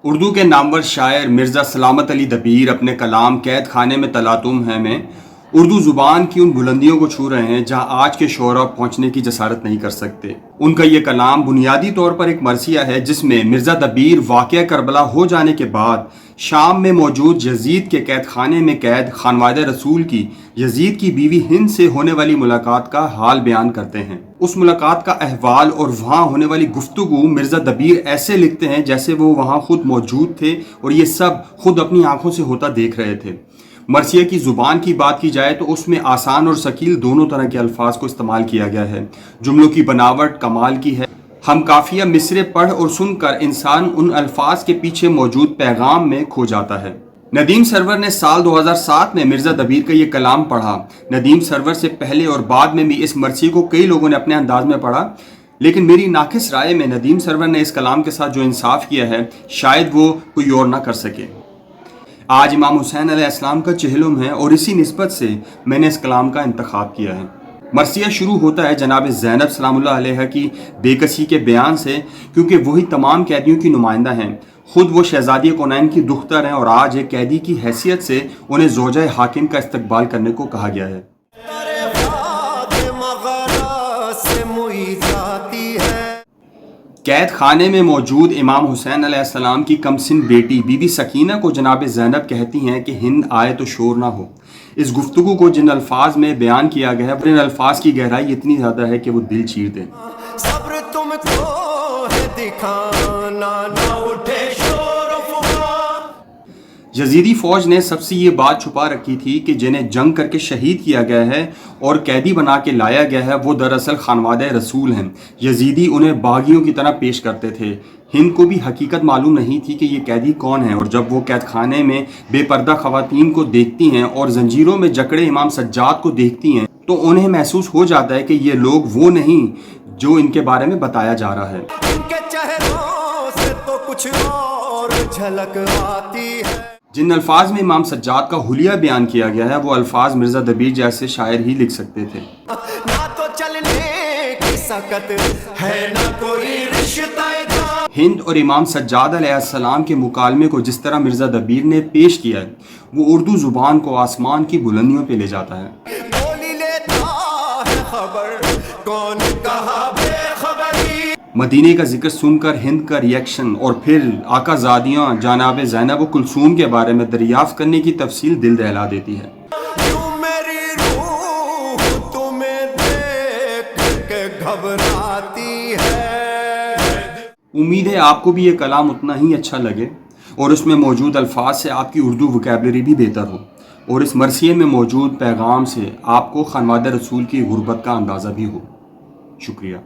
اردو کے نامور شاعر مرزا سلامت علی دبیر اپنے کلام قید خانے میں تلا تم ہے میں اردو زبان کی ان بلندیوں کو چھو رہے ہیں جہاں آج کے شعراء پہنچنے کی جسارت نہیں کر سکتے۔ ان کا یہ کلام بنیادی طور پر ایک مرثیہ ہے جس میں مرزا دبیر واقعہ کربلا ہو جانے کے بعد شام میں موجود یزید کے قید خانے میں قید خانوادہ رسول کی یزید کی بیوی ہند سے ہونے والی ملاقات کا حال بیان کرتے ہیں۔ اس ملاقات کا احوال اور وہاں ہونے والی گفتگو مرزا دبیر ایسے لکھتے ہیں جیسے وہ وہاں خود موجود تھے اور یہ سب خود اپنی آنکھوں سے ہوتا دیکھ رہے تھے۔ مرثیہ کی زبان کی بات کی جائے تو اس میں آسان اور ثقیل دونوں طرح کے الفاظ کو استعمال کیا گیا ہے۔ جملوں کی بناوٹ کمال کی ہے۔ ہم قافیہ مصرع پڑھ اور سن کر انسان ان الفاظ کے پیچھے موجود پیغام میں کھو جاتا ہے۔ ندیم سرور نے سال 2007 میں مرزا دبیر کا یہ کلام پڑھا۔ ندیم سرور سے پہلے اور بعد میں بھی اس مرثیے کو کئی لوگوں نے اپنے انداز میں پڑھا، لیکن میری ناقص رائے میں ندیم سرور نے اس کلام کے ساتھ جو انصاف کیا ہے شاید وہ کوئی اور نہ کر سکے۔ آج امام حسین علیہ السلام کا چہلم ہے اور اسی نسبت سے میں نے اس کلام کا انتخاب کیا ہے۔ مرثیہ شروع ہوتا ہے جناب زینب سلام اللہ علیہ کی بے کسی کے بیان سے، کیونکہ وہی تمام قیدیوں کی نمائندہ ہیں۔ خود وہ شہزادی کونین کی دختر ہیں اور آج ایک قیدی کی حیثیت سے انہیں زوجہ حاکم کا استقبال کرنے کو کہا گیا ہے۔ قید خانے میں موجود امام حسین علیہ السلام کی کم سن بیٹی بی بی سکینہ کو جناب زینب کہتی ہیں کہ ہند آئے تو شور نہ ہو۔ اس گفتگو کو جن الفاظ میں بیان کیا گیا ہے ان الفاظ کی گہرائی اتنی زیادہ ہے کہ وہ دل چیر دے۔ صبر تم کو ہے دکھانا نہ اٹھے شور و فغان۔ یزیدی فوج نے سب سے یہ بات چھپا رکھی تھی کہ جنہیں جنگ کر کے شہید کیا گیا ہے اور قیدی بنا کے لایا گیا ہے وہ دراصل خانوادہ رسول ہیں۔ یزیدی انہیں باغیوں کی طرح پیش کرتے تھے۔ ہند کو بھی حقیقت معلوم نہیں تھی کہ یہ قیدی کون ہیں، اور جب وہ قید خانے میں بے پردہ خواتین کو دیکھتی ہیں اور زنجیروں میں جکڑے امام سجاد کو دیکھتی ہیں تو انہیں محسوس ہو جاتا ہے کہ یہ لوگ وہ نہیں جو ان کے بارے میں بتایا جا رہا ہے۔ ان کے چہروں سے تو کچھ اور جھلک آتی ہے۔ جن الفاظ میں امام سجاد کا حلیہ بیان کیا گیا ہے وہ الفاظ مرزا دبیر جیسے شاعر ہی لکھ سکتے تھے۔ نہ تو چلنے کی سکت ہے نہ کوئی رشتہ جان۔ ہند اور امام سجاد علیہ السلام کے مکالمے کو جس طرح مرزا دبیر نے پیش کیا ہے وہ اردو زبان کو آسمان کی بلندیوں پہ لے جاتا ہے۔ بولی لیتا ہے خبر کون کہا بے خبری۔ مدینے کا ذکر سن کر ہند کا ریئیکشن اور پھر آقا زادیاں جناب زینب و کلثوم کے بارے میں دریافت کرنے کی تفصیل دل دہلا دیتی ہے۔ یوں میری روح تمہیں دیکھ کے گھبراتی ہے۔ امید ہے آپ کو بھی یہ کلام اتنا ہی اچھا لگے اور اس میں موجود الفاظ سے آپ کی اردو وکیبلری بھی بہتر ہو، اور اس مرثیے میں موجود پیغام سے آپ کو خانوادہ رسول کی غربت کا اندازہ بھی ہو۔ شکریہ۔